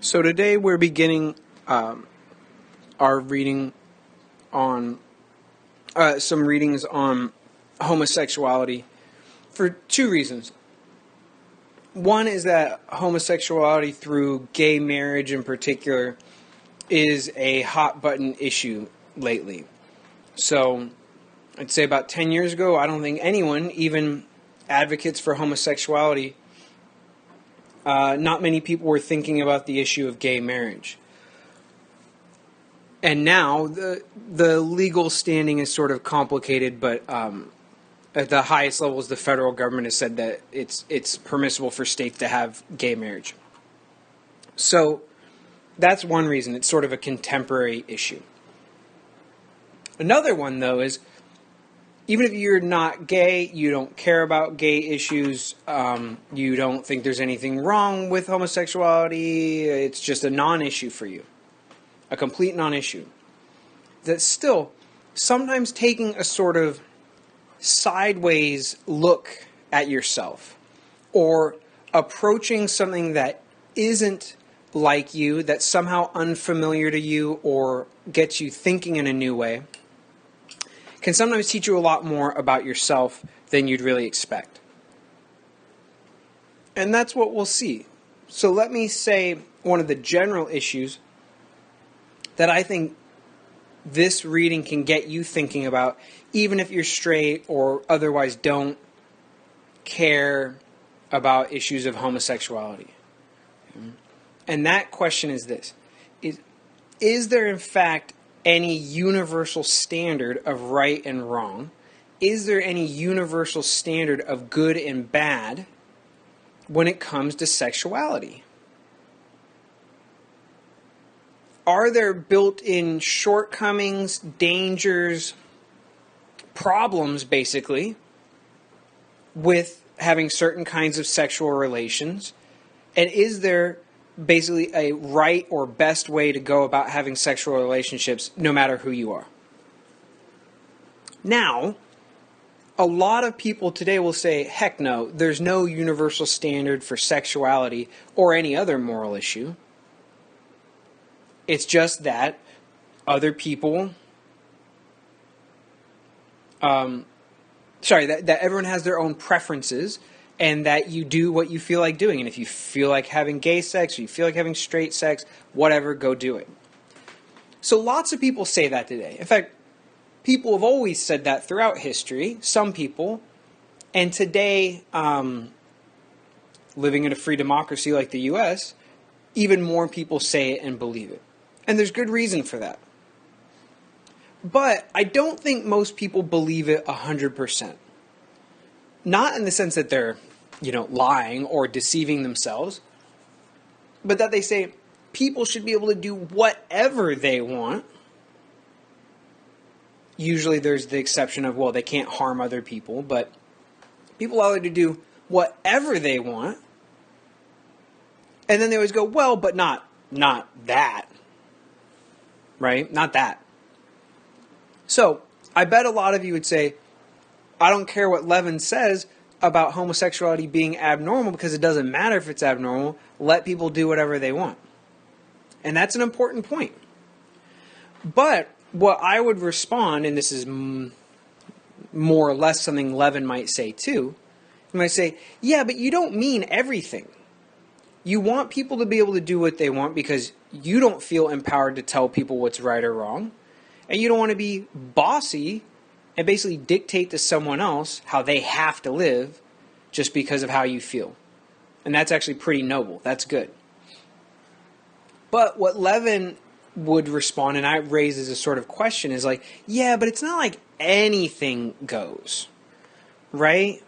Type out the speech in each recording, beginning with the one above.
So today we're beginning our reading on some readings on homosexuality for two reasons. One is that homosexuality through gay marriage in particular is a hot button issue lately. So I'd say about 10 years ago, I don't think anyone, even advocates for homosexuality, not many people were thinking about the issue of gay marriage. And now the legal standing is sort of complicated, but at the highest levels, the federal government has said that it's permissible for states to have gay marriage. So that's one reason. It's sort of a contemporary issue. Another one, though, is even if you're not gay, you don't care about gay issues, you don't think there's anything wrong with homosexuality, it's just a non-issue for you. A complete non-issue. That's still sometimes taking a sort of sideways look at yourself, or approaching something that isn't like you, that's somehow unfamiliar to you, or gets you thinking in a new way, can sometimes teach you a lot more about yourself than you'd really expect. And that's what we'll see. So let me say one of the general issues that I think this reading can get you thinking about, even if you're straight or otherwise don't care about issues of homosexuality. And that question is this: is there in fact any universal standard of right and wrong? Is there any universal standard of good and bad when it comes to sexuality? Are there built-in shortcomings, dangers, problems, basically, with having certain kinds of sexual relations? And is there basically a right or best way to go about having sexual relationships no matter who you are? Now, a lot of people today will say, heck no, there's no universal standard for sexuality or any other moral issue. It's just that other people, that everyone has their own preferences, and that you do what you feel like doing. And if you feel like having gay sex, or you feel like having straight sex, whatever, go do it. So lots of people say that today. In fact, people have always said that throughout history, some people. And today, living in a free democracy like the U.S., even more people say it and believe it. And there's good reason for that. But I don't think most people believe it 100%. Not in the sense that they're, lying or deceiving themselves, but that they say people should be able to do whatever they want. Usually there's the exception of, they can't harm other people, but people are allowed to do whatever they want. And then they always go, but not that. Right? Not that. So, I bet a lot of you would say, I don't care what Levin says about homosexuality being abnormal because it doesn't matter if it's abnormal. Let people do whatever they want. And that's an important point. But what I would respond, and this is more or less something Levin might say too, he might say, yeah, but you don't mean everything. You want people to be able to do what they want because you don't feel empowered to tell people what's right or wrong. And you don't want to be bossy and basically dictate to someone else how they have to live just because of how you feel. And that's actually pretty noble. That's good. But what Levin would respond, and I raise as a sort of question, is like, yeah, but it's not like anything goes. Right?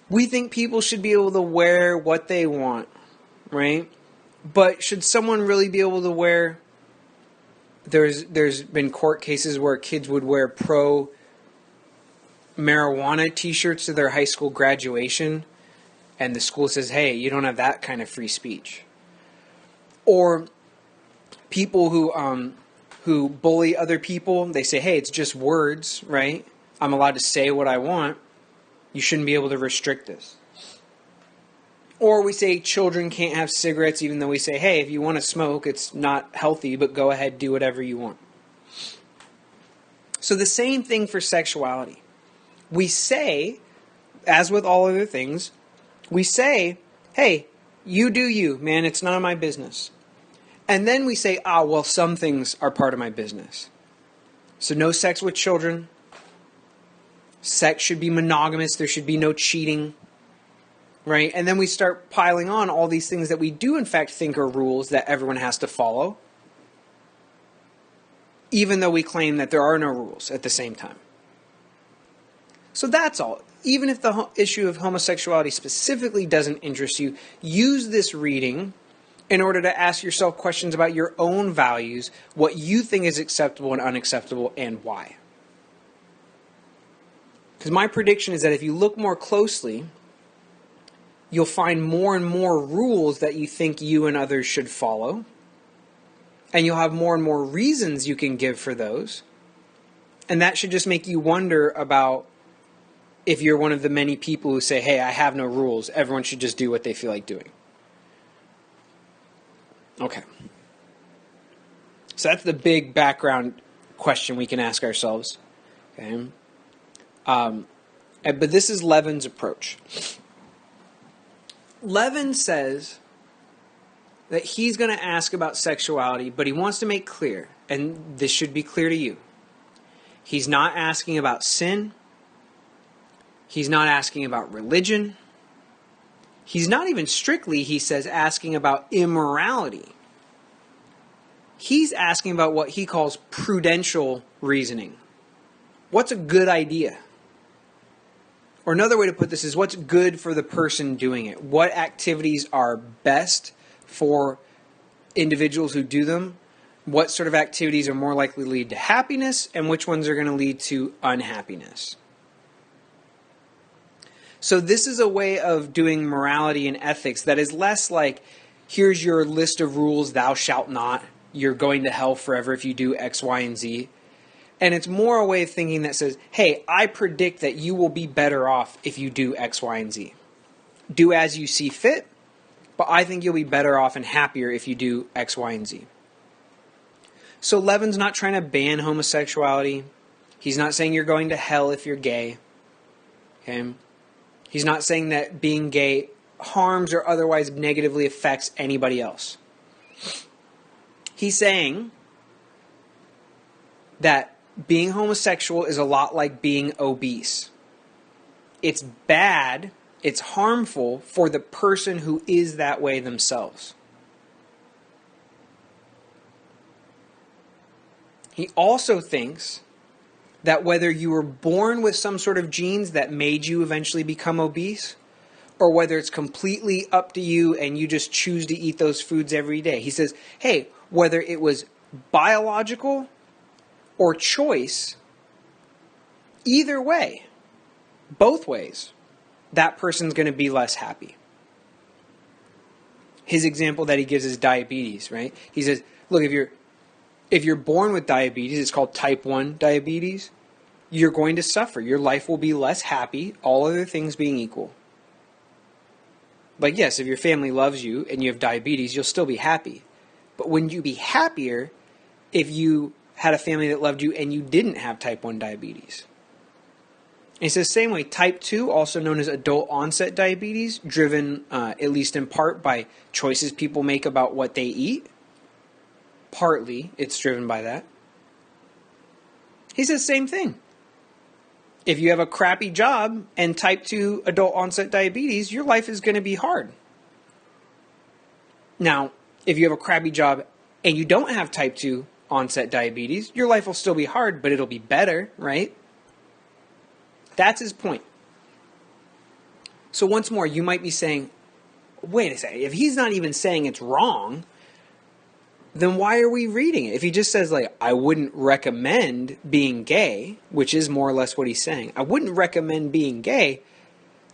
We think people should be able to wear what they want. Right? But should someone really be able to wear... There's been court cases where kids would wear pro-marijuana t-shirts to their high school graduation, and the school says, hey, you don't have that kind of free speech. Or people who bully other people, they say, hey, it's just words, right? I'm allowed to say what I want. You shouldn't be able to restrict this. Or we say children can't have cigarettes, even though we say, hey, if you want to smoke, it's not healthy, but go ahead, do whatever you want. So the same thing for sexuality. We say, as with all other things, we say, hey, you do you, man, it's none of my business. And then we say, well, some things are part of my business. So no sex with children. Sex should be monogamous. There should be no cheating. Right? And then we start piling on all these things that we do in fact think are rules that everyone has to follow, even though we claim that there are no rules at the same time. So that's all. Even if the issue of homosexuality specifically doesn't interest you, use this reading in order to ask yourself questions about your own values, what you think is acceptable and unacceptable, and why. Because my prediction is that if you look more closely, you'll find more and more rules that you think you and others should follow. And you'll have more and more reasons you can give for those. And that should just make you wonder about if you're one of the many people who say, hey, I have no rules. Everyone should just do what they feel like doing. Okay. So that's the big background question we can ask ourselves. Okay. But this is Levin's approach. Levin says that he's going to ask about sexuality, but he wants to make clear, and this should be clear to you, he's not asking about sin. He's not asking about religion. He's not even strictly, he says, asking about immorality. He's asking about what he calls prudential reasoning. What's a good idea? Or another way to put this is what's good for the person doing it. What activities are best for individuals who do them? What sort of activities are more likely to lead to happiness? And which ones are going to lead to unhappiness? So this is a way of doing morality and ethics that is less like, here's your list of rules, thou shalt not. You're going to hell forever if you do X, Y, and Z. And it's more a way of thinking that says, hey, I predict that you will be better off if you do X, Y, and Z. Do as you see fit, but I think you'll be better off and happier if you do X, Y, and Z. So Levin's not trying to ban homosexuality. He's not saying you're going to hell if you're gay. Okay? He's not saying that being gay harms or otherwise negatively affects anybody else. He's saying that being homosexual is a lot like being obese. It's bad, it's harmful for the person who is that way themselves. He also thinks that whether you were born with some sort of genes that made you eventually become obese, or whether it's completely up to you and you just choose to eat those foods every day. He says, hey, whether it was biological or choice, either way, both ways, that person's going to be less happy. His example that he gives is diabetes, right? He says, look, if you're born with diabetes, it's called type 1 diabetes, you're going to suffer. Your life will be less happy, all other things being equal. But yes, if your family loves you and you have diabetes, you'll still be happy. But wouldn't you be happier if you had a family that loved you and you didn't have type 1 diabetes? And he says the same way, type 2, also known as adult onset diabetes, driven at least in part by choices people make about what they eat. Partly, it's driven by that. He says the same thing. If you have a crappy job and type 2 adult onset diabetes, your life is going to be hard. Now, if you have a crappy job and you don't have type 2 onset diabetes, your life will still be hard, but it'll be better, right? That's his point. So once more, you might be saying, wait a second, if he's not even saying it's wrong, then why are we reading it? If he just says, like, I wouldn't recommend being gay, which is more or less what he's saying, I wouldn't recommend being gay,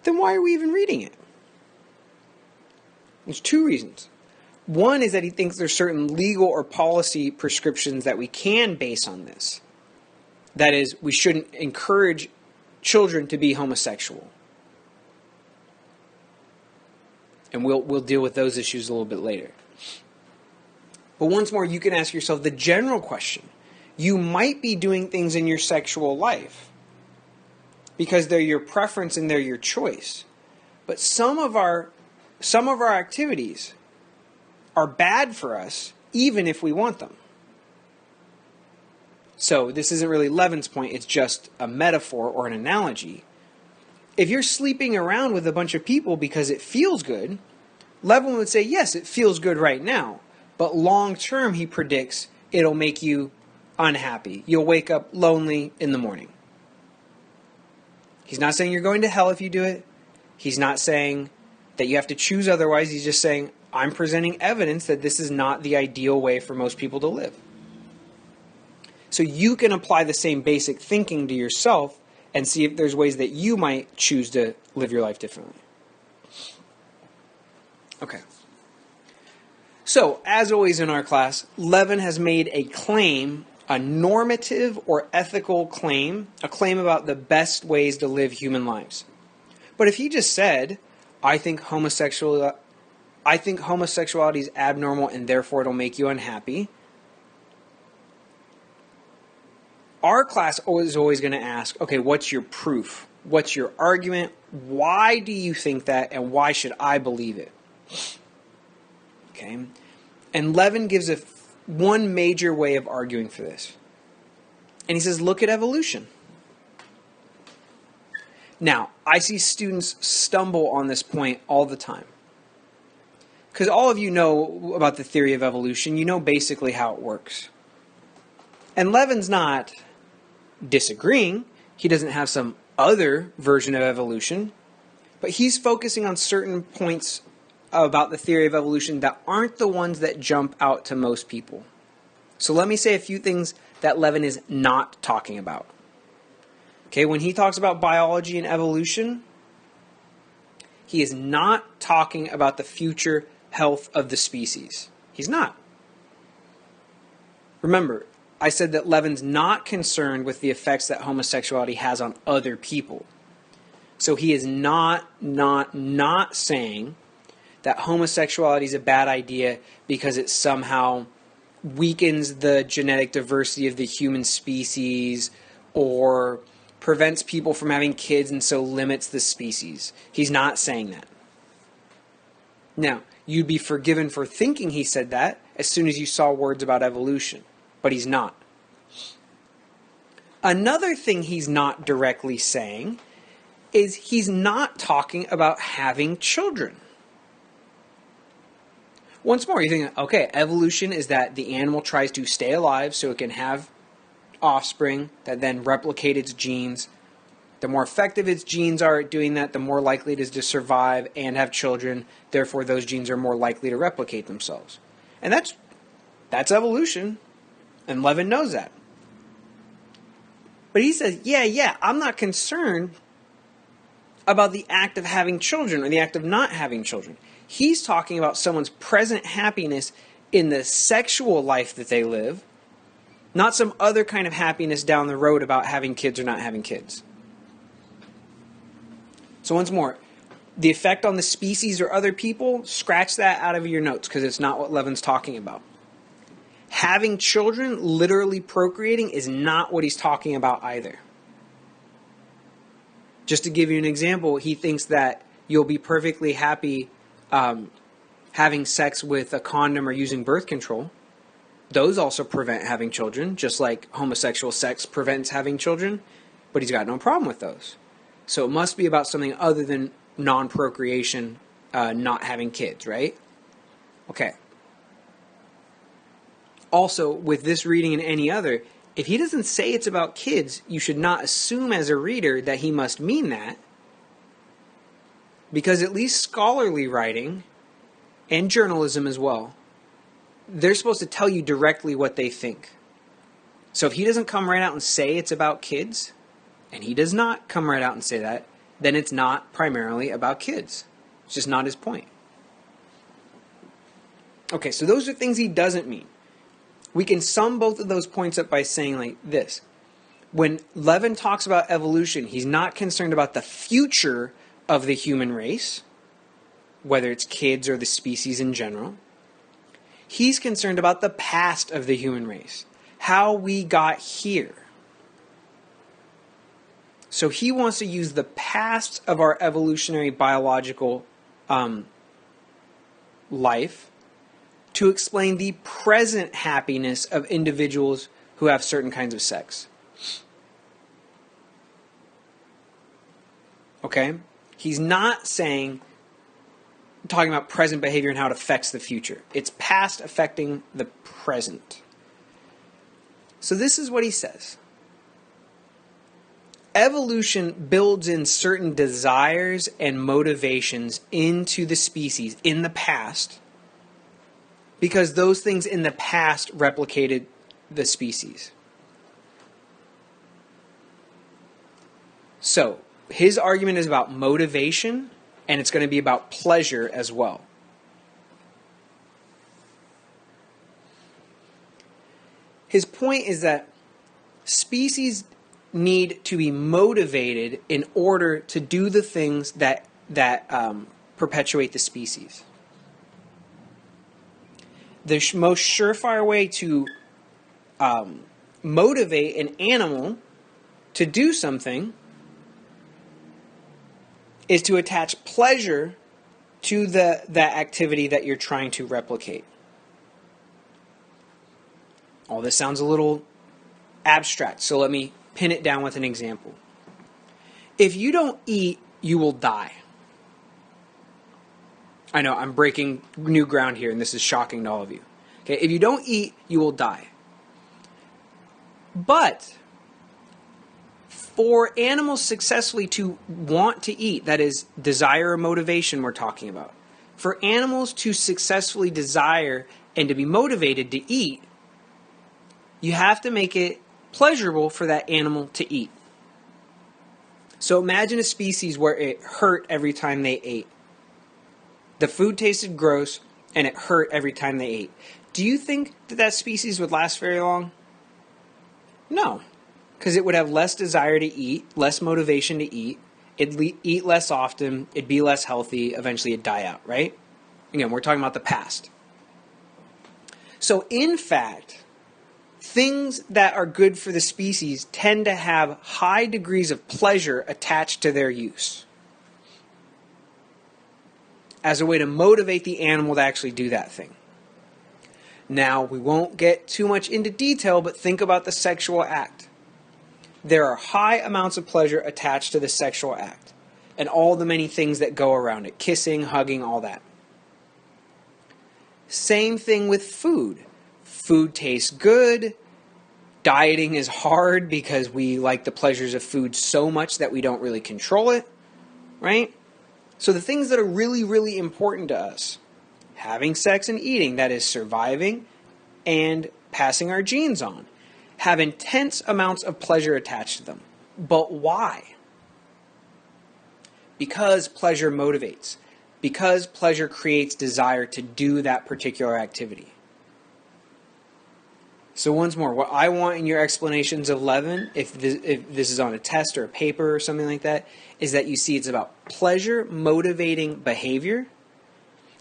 then why are we even reading it? There's two reasons. One is that he thinks there's certain legal or policy prescriptions that we can base on this. That is, we shouldn't encourage children to be homosexual. And we'll deal with those issues a little bit later. But once more, you can ask yourself the general question. You might be doing things in your sexual life because they're your preference and they're your choice. But some of our activities are bad for us even if we want them. So this isn't really Levin's point, it's just a metaphor or an analogy. If you're sleeping around with a bunch of people because it feels good, Levin would say, yes, it feels good right now. But long term, he predicts it'll make you unhappy. You'll wake up lonely in the morning. He's not saying you're going to hell if you do it. He's not saying that you have to choose otherwise. He's just saying, I'm presenting evidence that this is not the ideal way for most people to live. So you can apply the same basic thinking to yourself and see if there's ways that you might choose to live your life differently. Okay. So, as always in our class, Levin has made a claim, a normative or ethical claim, a claim about the best ways to live human lives. But if he just said, I think homosexuality is abnormal and therefore it'll make you unhappy, our class is always going to ask, okay, what's your proof? What's your argument? Why do you think that and why should I believe it? Okay, and Levin gives one major way of arguing for this. And he says, look at evolution. Now, I see students stumble on this point all the time. Because all of you know about the theory of evolution. You know basically how it works. And Levin's not disagreeing. He doesn't have some other version of evolution. But he's focusing on certain points about the theory of evolution that aren't the ones that jump out to most people. So let me say a few things that Levin is not talking about. Okay, when he talks about biology and evolution, he is not talking about the future health of the species. He's not. Remember, I said that Levin's not concerned with the effects that homosexuality has on other people. So he is not saying that homosexuality is a bad idea because it somehow weakens the genetic diversity of the human species or prevents people from having kids and so limits the species. He's not saying that. Now, you'd be forgiven for thinking he said that as soon as you saw words about evolution, but he's not. Another thing he's not directly saying is he's not talking about having children. Once more, you think, okay, evolution is that the animal tries to stay alive so it can have offspring that then replicate its genes. The more effective its genes are at doing that, the more likely it is to survive and have children. Therefore, those genes are more likely to replicate themselves. And that's evolution. And Levin knows that. But he says, yeah, I'm not concerned about the act of having children or the act of not having children. He's talking about someone's present happiness in the sexual life that they live, not some other kind of happiness down the road about having kids or not having kids. So once more, the effect on the species or other people, scratch that out of your notes because it's not what Levin's talking about. Having children, literally procreating, is not what he's talking about either. Just to give you an example, he thinks that you'll be perfectly happy having sex with a condom or using birth control. Those also prevent having children, just like homosexual sex prevents having children, but he's got no problem with those. So it must be about something other than non-procreation, not having kids, right? Okay. Also, with this reading and any other, if he doesn't say it's about kids, you should not assume as a reader that he must mean that, because at least scholarly writing, and journalism as well, they're supposed to tell you directly what they think. So if he doesn't come right out and say it's about kids, and he does not come right out and say that, then it's not primarily about kids. It's just not his point. Okay, so those are things he doesn't mean. We can sum both of those points up by saying like this. When Levin talks about evolution, he's not concerned about the future of the human race. whether it's kids or the species in general. He's concerned about the past of the human race, how we got here. So he wants to use the past of our evolutionary biological life to explain the present happiness of individuals who have certain kinds of sex. Okay? He's not talking about present behavior and how it affects the future. It's past affecting the present. So this is what he says. Evolution builds in certain desires and motivations into the species in the past because those things in the past replicated the species. So, his argument is about motivation, and it's going to be about pleasure as well. His point is that species need to be motivated in order to do the things that perpetuate the species. The most surefire way to motivate an animal to do something is to attach pleasure to that activity that you're trying to replicate. All this sounds a little abstract, so let me pin it down with an example. If you don't eat, you will die. I know, I'm breaking new ground here, and this is shocking to all of you. Okay, if you don't eat, you will die. But for animals successfully to want to eat, that is desire or motivation we're talking about, for animals to successfully desire and to be motivated to eat, you have to make it pleasurable for that animal to eat. So imagine a species where it hurt every time they ate. The food tasted gross and it hurt every time they ate. Do you think that species would last very long? No, because it would have less desire to eat, less motivation to eat. It'd eat less often. It'd be less healthy. Eventually it'd die out, right? Again, we're talking about the past. So in fact, things that are good for the species tend to have high degrees of pleasure attached to their use, as a way to motivate the animal to actually do that thing. Now, we won't get too much into detail, but think about the sexual act. There are high amounts of pleasure attached to the sexual act and all the many things that go around it. Kissing, hugging, all that. Same thing with food. Food tastes good. Dieting is hard because we like the pleasures of food so much that we don't really control it, right? So the things that are really, really important to us, having sex and eating, that is surviving and passing our genes on, have intense amounts of pleasure attached to them. But why? Because pleasure motivates. Because pleasure creates desire to do that particular activity. So once more, what I want in your explanations of Levin, if this is on a test or a paper or something like that, is that you see it's about pleasure motivating behavior.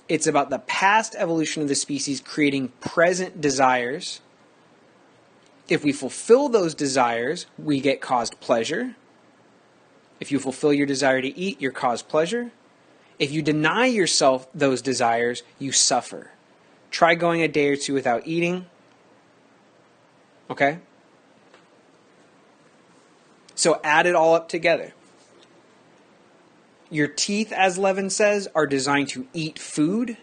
It's about the past evolution of the species creating present desires. If we fulfill those desires, we get caused pleasure. If you fulfill your desire to eat, you're caused pleasure. If you deny yourself those desires, you suffer. Try going a day or two without eating. Okay? So add it all up together. Your teeth, as Levin says, are designed to eat food.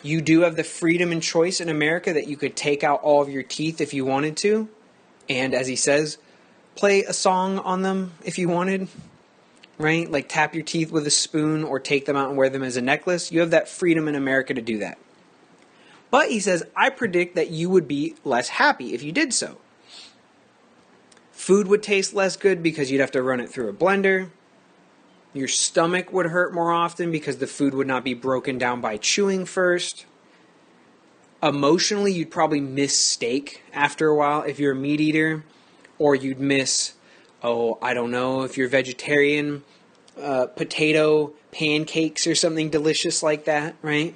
You do have the freedom and choice in America that you could take out all of your teeth if you wanted to. And as he says, play a song on them if you wanted. Right? Like tap your teeth with a spoon or take them out and wear them as a necklace. You have that freedom in America to do that. But he says, I predict that you would be less happy if you did so. Food would taste less good because you'd have to run it through a blender. Your stomach would hurt more often because the food would not be broken down by chewing first. Emotionally, you'd probably miss steak after a while if you're a meat eater. Or you'd miss, I don't know, if you're vegetarian, potato pancakes or something delicious like that, right?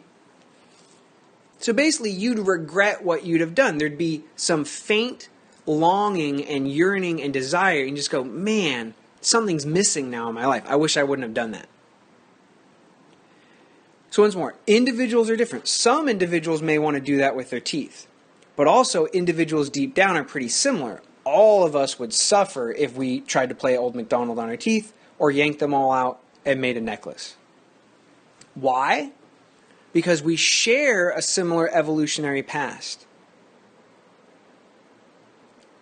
So basically, you'd regret what you'd have done. There'd be some faint longing and yearning and desire, and just go, man, something's missing now in my life. I wish I wouldn't have done that. So once more, individuals are different. Some individuals may want to do that with their teeth, but also individuals deep down are pretty similar. All of us would suffer if we tried to play Old MacDonald on our teeth or yanked them all out and made a necklace. Why? Because we share a similar evolutionary past.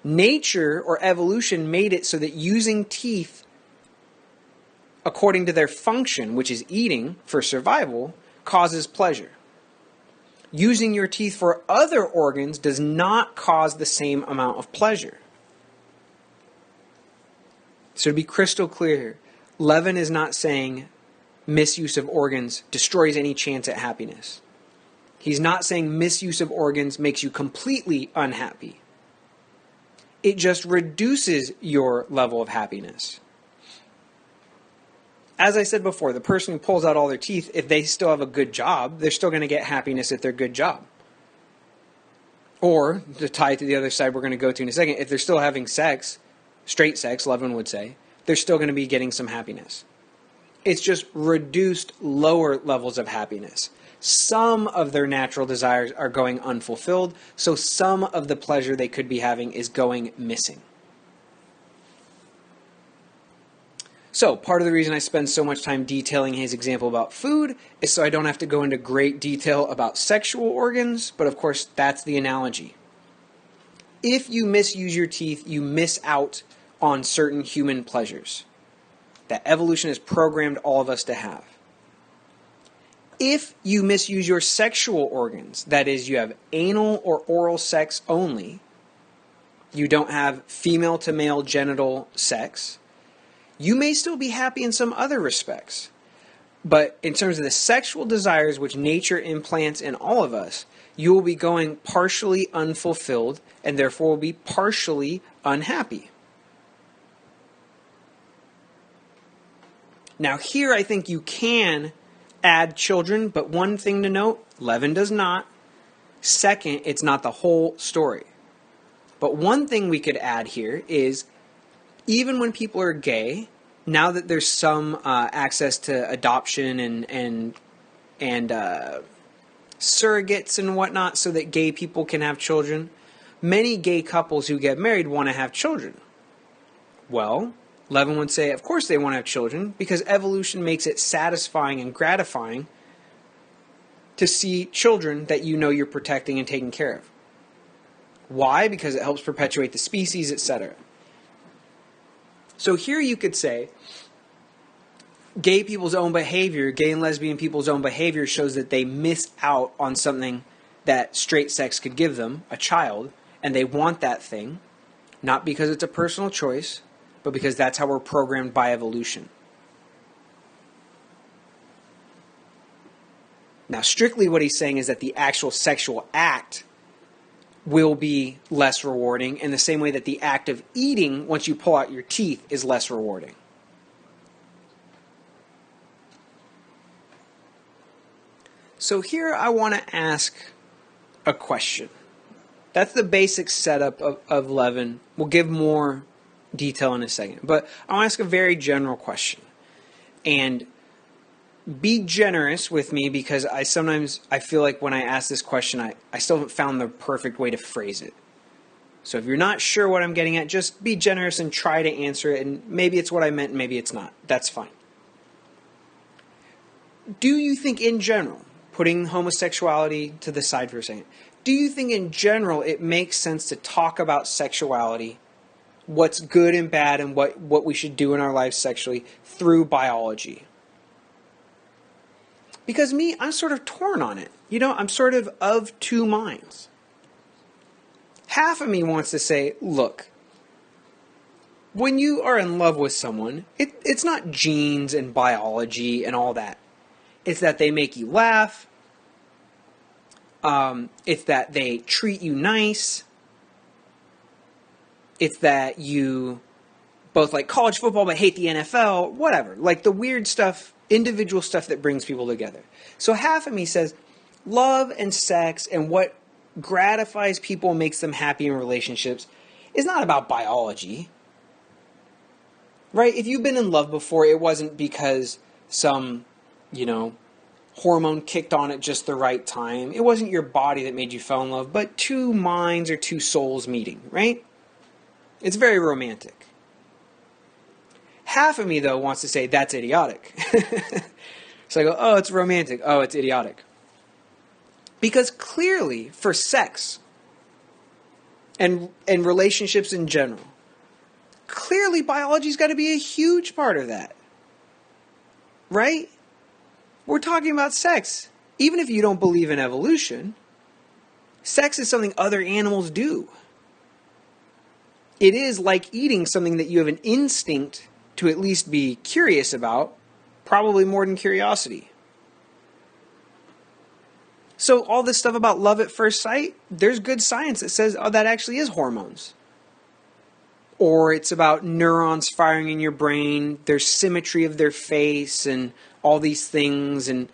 Nature or evolution made it so that using teeth according to their function, which is eating for survival, causes pleasure. Using your teeth for other organs does not cause the same amount of pleasure. So to be crystal clear here, Levin is not saying misuse of organs destroys any chance at happiness. He's not saying misuse of organs makes you completely unhappy. It just reduces your level of happiness. As I said before, the person who pulls out all their teeth, if they still have a good job, they're still going to get happiness at their good job. Or, to tie it to the other side we're going to go to in a second, if they're still having sex, straight sex, Levin would say, they're still going to be getting some happiness. It's just reduced lower levels of happiness. Some of their natural desires are going unfulfilled, so some of the pleasure they could be having is going missing. So, part of the reason I spend so much time detailing his example about food is so I don't have to go into great detail about sexual organs, but of course that's the analogy. If you misuse your teeth, you miss out on certain human pleasures that evolution has programmed all of us to have. If you misuse your sexual organs, that is, you have anal or oral sex only, you don't have female to male genital sex, you may still be happy in some other respects. But in terms of the sexual desires which nature implants in all of us, you will be going partially unfulfilled and therefore will be partially unhappy. Now here I think you can add children, but one thing to note, Levin does not. Second, it's not the whole story. But one thing we could add here is, even when people are gay, now that there's some access to adoption and surrogates and whatnot so that gay people can have children, many gay couples who get married want to have children. Well, Levin would say, of course they want to have children, because evolution makes it satisfying and gratifying to see children that you know you're protecting and taking care of. Why? Because it helps perpetuate the species, etc. So here you could say, gay people's own behavior, gay and lesbian people's own behavior shows that they miss out on something that straight sex could give them, a child, and they want that thing, not because it's a personal choice, but because that's how we're programmed by evolution. Now, strictly what he's saying is that the actual sexual act will be less rewarding in the same way that the act of eating, once you pull out your teeth, is less rewarding. So here I want to ask a question. That's the basic setup of Levin. We'll give more detail in a second. But I want to ask a very general question. And be generous with me, because I feel like when I ask this question, I still haven't found the perfect way to phrase it. So if you're not sure what I'm getting at, just be generous and try to answer it. And maybe it's what I meant, maybe it's not. That's fine. Do you think in general, putting homosexuality to the side for a second, do you think in general it makes sense to talk about sexuality, what's good and bad, and what we should do in our lives sexually through biology? Because me, I'm sort of torn on it. You know, I'm sort of two minds. Half of me wants to say, look, when you are in love with someone, it's not genes and biology and all that. It's that they make you laugh. It's that they treat you nice. It's that you both like college football but hate the NFL, whatever. Like the weird stuff, individual stuff that brings people together. So half of me says love and sex and what gratifies people and makes them happy in relationships is not about biology. Right? If you've been in love before, it wasn't because some, hormone kicked on at just the right time. It wasn't your body that made you fall in love, but two minds or two souls meeting, right? It's very romantic. Half of me, though, wants to say that's idiotic. So I go, oh, it's romantic. Oh, it's idiotic. Because clearly, for sex and relationships in general, clearly biology's got to be a huge part of that. Right? We're talking about sex. Even if you don't believe in evolution, sex is something other animals do. It is like eating something that you have an instinct to at least be curious about, probably more than curiosity. So all this stuff about love at first sight, there's good science that says, oh, that actually is hormones. Or it's about neurons firing in your brain, there's symmetry of their face and all these things, and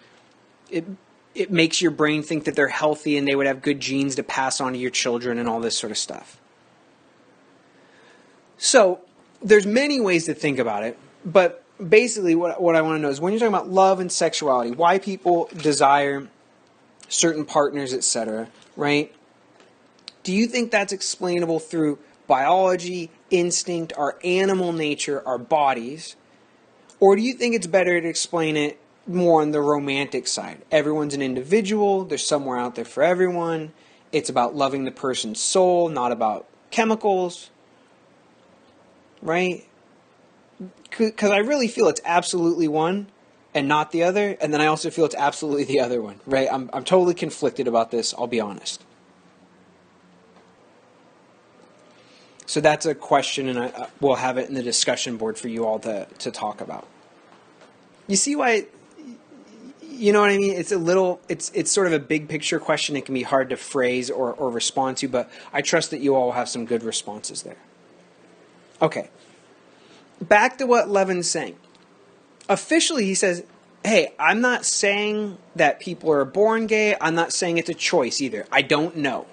it makes your brain think that they're healthy and they would have good genes to pass on to your children and all this sort of stuff. So there's many ways to think about it, but basically what I want to know is when you're talking about love and sexuality, why people desire certain partners, etc., right? Do you think that's explainable through biology, instinct, our animal nature, our bodies? Or do you think it's better to explain it more on the romantic side? Everyone's an individual, there's somewhere out there for everyone. It's about loving the person's soul, not about chemicals. Right? Because I really feel it's absolutely one and not the other. And then I also feel it's absolutely the other one. Right? I'm totally conflicted about this, I'll be honest. So that's a question, and we'll have it in the discussion board for you all to talk about. You see why, you know what I mean? It's sort of a big picture question. It can be hard to phrase or respond to, but I trust that you all will have some good responses there. Okay. Back to what Levin's saying. Officially, he says, hey, I'm not saying that people are born gay. I'm not saying it's a choice either. I don't know.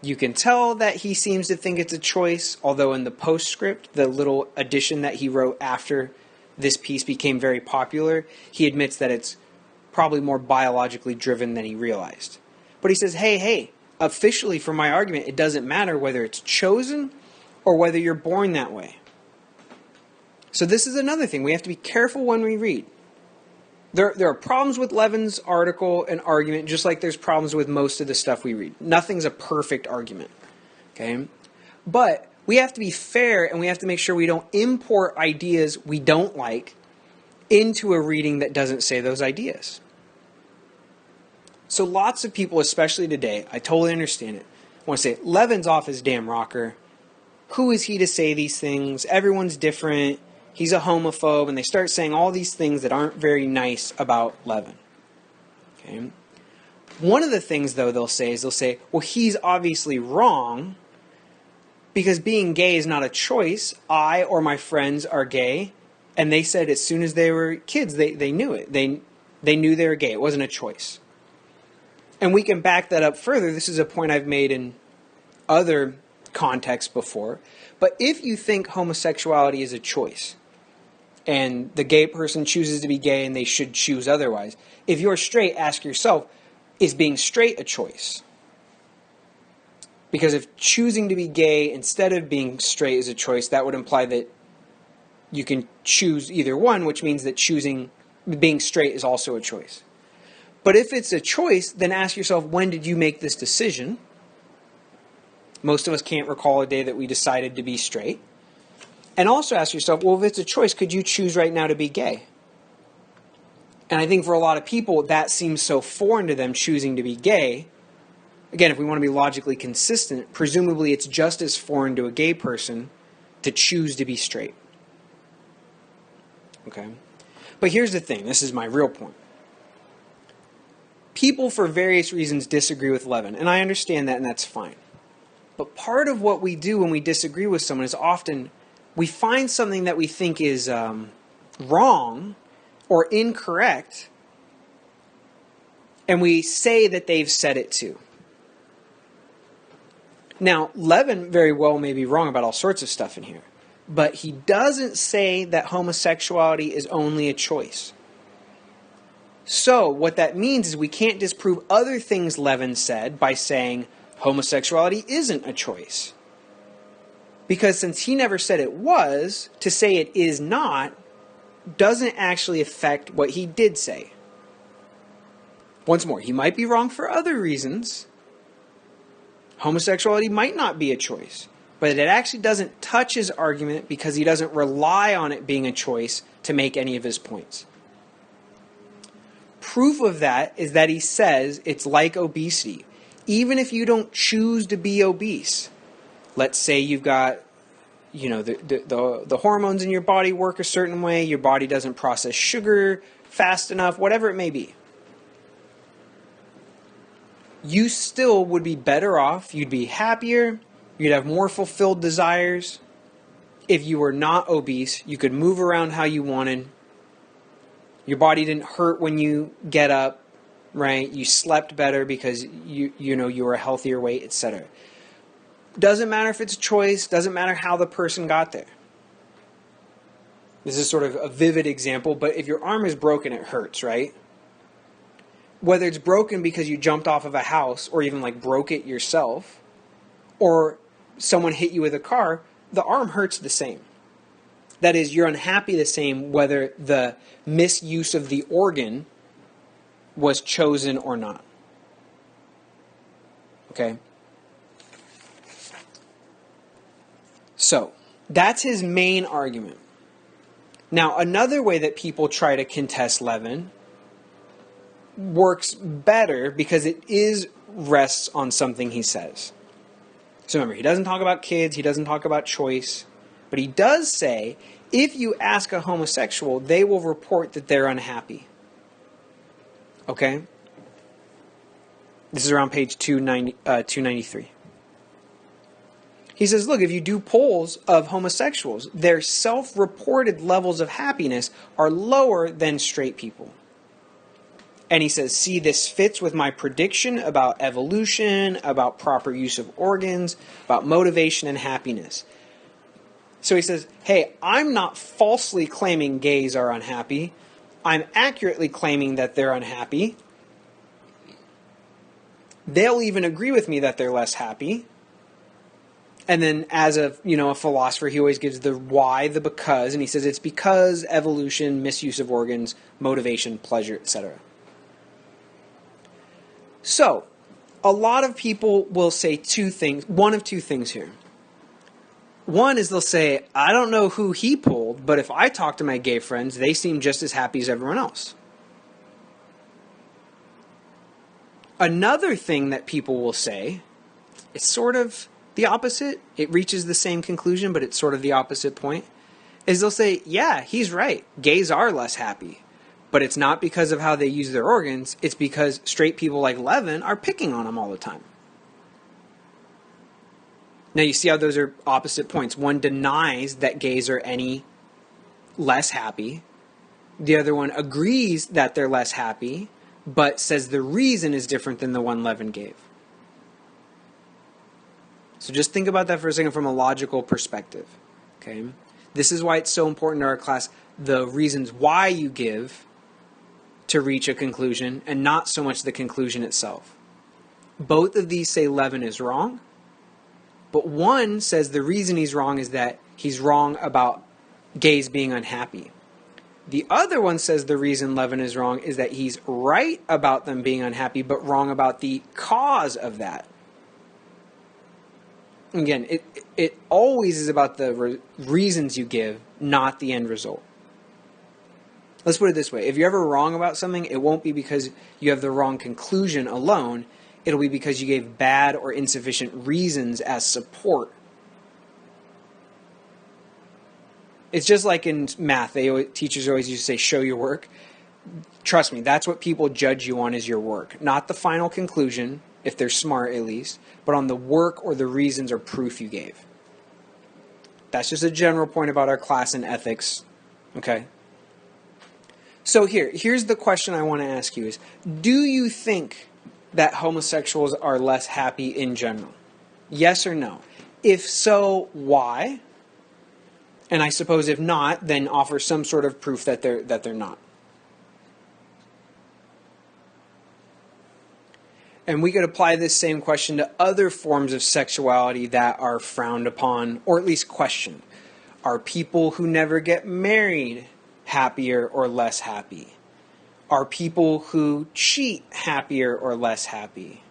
You can tell that he seems to think it's a choice, although in the postscript, the little addition that he wrote after this piece became very popular, he admits that it's probably more biologically driven than he realized. But he says, hey, officially for my argument, it doesn't matter whether it's chosen or whether you're born that way. So this is another thing. We have to be careful when we read. There are problems with Levin's article and argument, just like there's problems with most of the stuff we read. Nothing's a perfect argument. Okay? But we have to be fair, and we have to make sure we don't import ideas we don't like into a reading that doesn't say those ideas. So lots of people, especially today, I totally understand it, want to say, Levin's off his damn rocker. Who is he to say these things? Everyone's different. He's a homophobe, and they start saying all these things that aren't very nice about Levin. Okay? One of the things, though, they'll say, well, he's obviously wrong because being gay is not a choice. I or my friends are gay, and they said as soon as they were kids, they knew it. They knew they were gay. It wasn't a choice. And we can back that up further. This is a point I've made in other contexts before. But if you think homosexuality is a choice, and the gay person chooses to be gay and they should choose otherwise, if you're straight, ask yourself, is being straight a choice? Because if choosing to be gay instead of being straight is a choice, that would imply that you can choose either one, which means that being straight is also a choice. But if it's a choice, then ask yourself, when did you make this decision? Most of us can't recall a day that we decided to be straight. And also ask yourself, well, if it's a choice, could you choose right now to be gay? And I think for a lot of people, that seems so foreign to them, choosing to be gay. Again, if we want to be logically consistent, presumably it's just as foreign to a gay person to choose to be straight. Okay? But here's the thing. This is my real point. People, for various reasons, disagree with Levin. And I understand that, and that's fine. But part of what we do when we disagree with someone is often we find something that we think is wrong or incorrect, and we say that they've said it too. Now, Levin very well may be wrong about all sorts of stuff in here, but he doesn't say that homosexuality is only a choice. So, what that means is we can't disprove other things Levin said by saying homosexuality isn't a choice. Because since he never said it was, to say it is not doesn't actually affect what he did say. Once more, he might be wrong for other reasons. Homosexuality might not be a choice, but it actually doesn't touch his argument because he doesn't rely on it being a choice to make any of his points. Proof of that is that he says it's like obesity. Even if you don't choose to be obese, let's say you've got, the hormones in your body work a certain way, your body doesn't process sugar fast enough, whatever it may be. You still would be better off, you'd be happier, you'd have more fulfilled desires. If you were not obese, you could move around how you wanted. Your body didn't hurt when you get up, right? You slept better because you were a healthier weight, etc. Doesn't matter if it's a choice, doesn't matter how the person got there. This is sort of a vivid example, but if your arm is broken, it hurts, right? Whether it's broken because you jumped off of a house or even broke it yourself, or someone hit you with a car, the arm hurts the same. That is, you're unhappy the same whether the misuse of the organ was chosen or not. Okay? So, that's his main argument. Now, another way that people try to contest Levin works better because it rests on something he says. So remember, he doesn't talk about kids, he doesn't talk about choice, but he does say, if you ask a homosexual, they will report that they're unhappy. Okay? This is around page 293. He says, look, if you do polls of homosexuals, their self-reported levels of happiness are lower than straight people. And he says, see, this fits with my prediction about evolution, about proper use of organs, about motivation and happiness. So he says, hey, I'm not falsely claiming gays are unhappy. I'm accurately claiming that they're unhappy. They'll even agree with me that they're less happy. And then as a philosopher, he always gives the why, the because, and he says it's because evolution, misuse of organs, motivation, pleasure, etc. So, a lot of people will say one of two things here. One is they'll say, I don't know who he pulled, but if I talk to my gay friends, they seem just as happy as everyone else. Another thing that people will say, it's sort of the opposite. It reaches the same conclusion, but it's sort of the opposite point, is they'll say, yeah, he's right. Gays are less happy. But it's not because of how they use their organs. It's because straight people like Levin are picking on them all the time. Now you see how those are opposite points. One denies that gays are any less happy. The other one agrees that they're less happy, but says the reason is different than the one Levin gave. So just think about that for a second from a logical perspective. Okay? This is why it's so important in our class, the reasons why you give to reach a conclusion, and not so much the conclusion itself. Both of these say Levin is wrong, but one says the reason he's wrong is that he's wrong about gays being unhappy. The other one says the reason Levin is wrong is that he's right about them being unhappy, but wrong about the cause of that. Again, it always is about the reasons you give, not the end result. Let's put it this way. If you're ever wrong about something, it won't be because you have the wrong conclusion alone. It'll be because you gave bad or insufficient reasons as support. It's just like in math. Teachers always used to say, show your work. Trust me, that's what people judge you on is your work. Not the final conclusion, if they're smart at least, but on the work or the reasons or proof you gave. That's just a general point about our class in ethics, okay? So here's the question I want to ask you is, do you think that homosexuals are less happy in general? Yes or no? If so, why? And I suppose if not, then offer some sort of proof that they're not. And we could apply this same question to other forms of sexuality that are frowned upon, or at least questioned. Are people who never get married happier or less happy? Are people who cheat happier or less happy?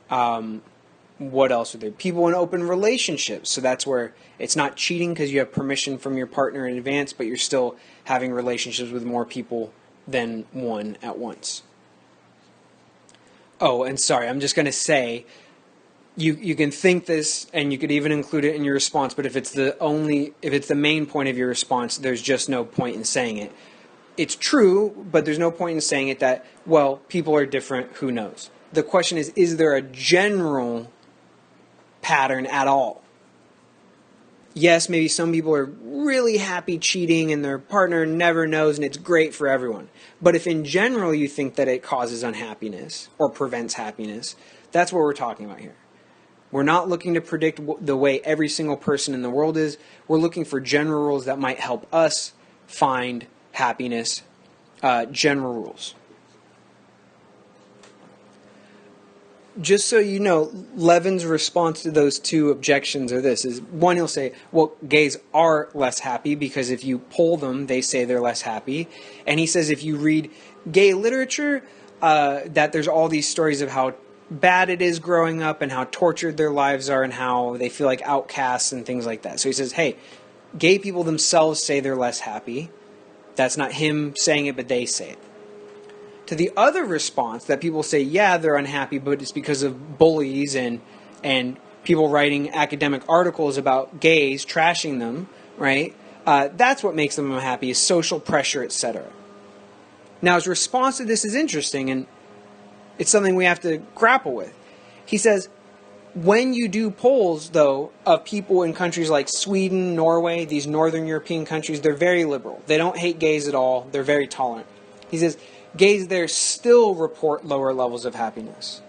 What else are there? People in open relationships. So that's where it's not cheating because you have permission from your partner in advance, but you're still having relationships with more people than one at once. Oh, and sorry, I'm just going to say, you can think this, and you could even include it in your response, but if it's the main point of your response, there's just no point in saying it. It's true, but there's no point in saying it that, well, people are different, who knows? The question is there a general pattern at all? Yes, maybe some people are really happy cheating and their partner never knows and it's great for everyone. But if in general you think that it causes unhappiness or prevents happiness, that's what we're talking about here. We're not looking to predict the way every single person in the world is. We're looking for general rules that might help us find happiness, general rules. Just so you know, Levin's response to those two objections are this. One, he'll say, well, gays are less happy because if you poll them, they say they're less happy. And he says if you read gay literature, that there's all these stories of how bad it is growing up and how tortured their lives are and how they feel like outcasts and things like that. So he says, hey, gay people themselves say they're less happy. That's not him saying it, but they say it. To the other response that people say, yeah, they're unhappy, but it's because of bullies and people writing academic articles about gays, trashing them, right? That's what makes them unhappy, is social pressure, etc. Now, his response to this is interesting, and it's something we have to grapple with. He says, when you do polls, though, of people in countries like Sweden, Norway, these northern European countries, they're very liberal. They don't hate gays at all. They're very tolerant. He says, gays there still report lower levels of happiness.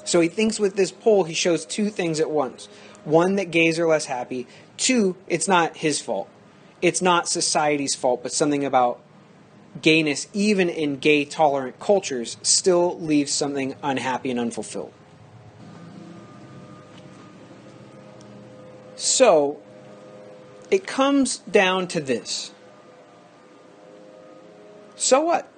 So he thinks with this poll, he shows two things at once. One, that gays are less happy. Two, it's not his fault. It's not society's fault, but something about gayness, even in gay-tolerant cultures, still leaves something unhappy and unfulfilled. So, it comes down to this. So what?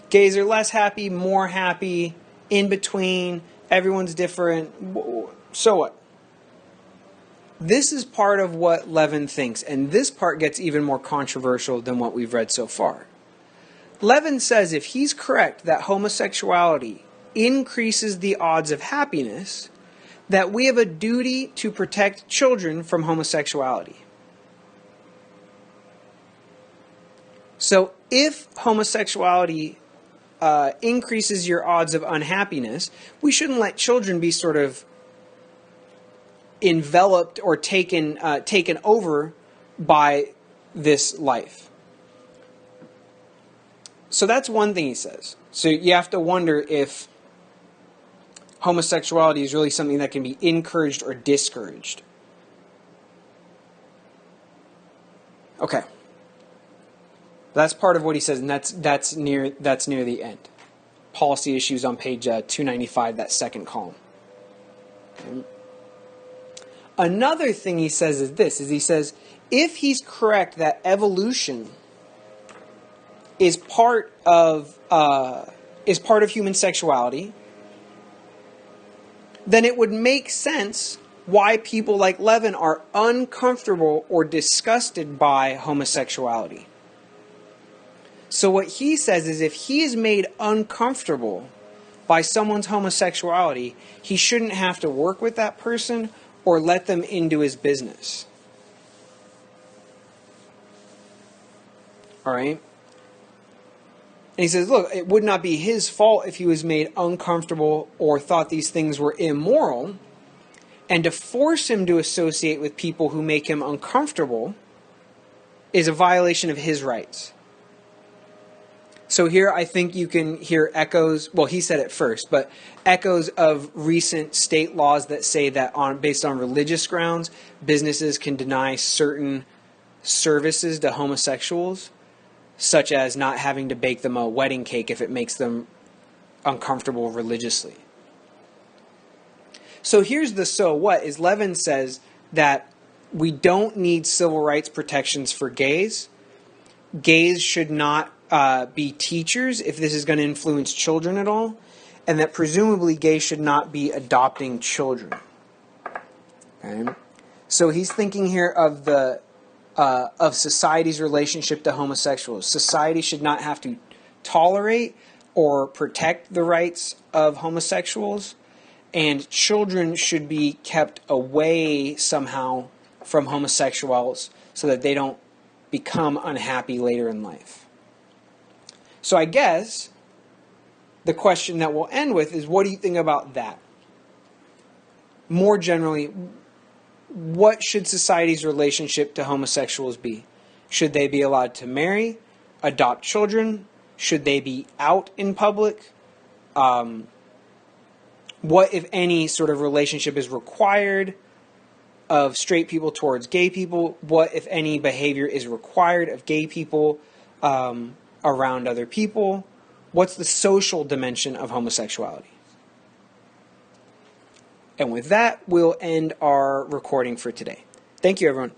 Gays are less happy, more happy, in between, everyone's different. So what? This is part of what Levin thinks, and this part gets even more controversial than what we've read so far. Levin says if he's correct that homosexuality increases the odds of happiness, that we have a duty to protect children from homosexuality. So if homosexuality increases your odds of unhappiness, we shouldn't let children be sort of enveloped or taken over by this life. So that's one thing he says. So you have to wonder if homosexuality is really something that can be encouraged or discouraged. Okay. That's part of what he says, and that's near the end. Policy issues on page 295, that second column. Okay. Another thing he says is this: he says if he's correct that evolution is part of human sexuality, then it would make sense why people like Levin are uncomfortable or disgusted by homosexuality. So what he says is if he is made uncomfortable by someone's homosexuality, he shouldn't have to work with that person or let them into his business. All right? And he says, look, it would not be his fault if he was made uncomfortable or thought these things were immoral. And to force him to associate with people who make him uncomfortable is a violation of his rights. So here I think you can hear echoes, well, he said it first, but echoes of recent state laws that say that based on religious grounds, businesses can deny certain services to homosexuals, such as not having to bake them a wedding cake if it makes them uncomfortable religiously. So here's the so what, is Levin says that we don't need civil rights protections for gays. Gays should not be teachers if this is going to influence children at all, and that presumably gays should not be adopting children. Okay? So he's thinking here of the of society's relationship to homosexuals. Society should not have to tolerate or protect the rights of homosexuals, and children should be kept away somehow from homosexuals so that they don't become unhappy later in life. So I guess the question that we'll end with is, what do you think about that? More generally, what should society's relationship to homosexuals be? Should they be allowed to marry, adopt children? Should they be out in public? What, if any, sort of relationship is required of straight people towards gay people? What, if any, behavior is required of gay people around other people? What's the social dimension of homosexuality? And with that, we'll end our recording for today. Thank you, everyone.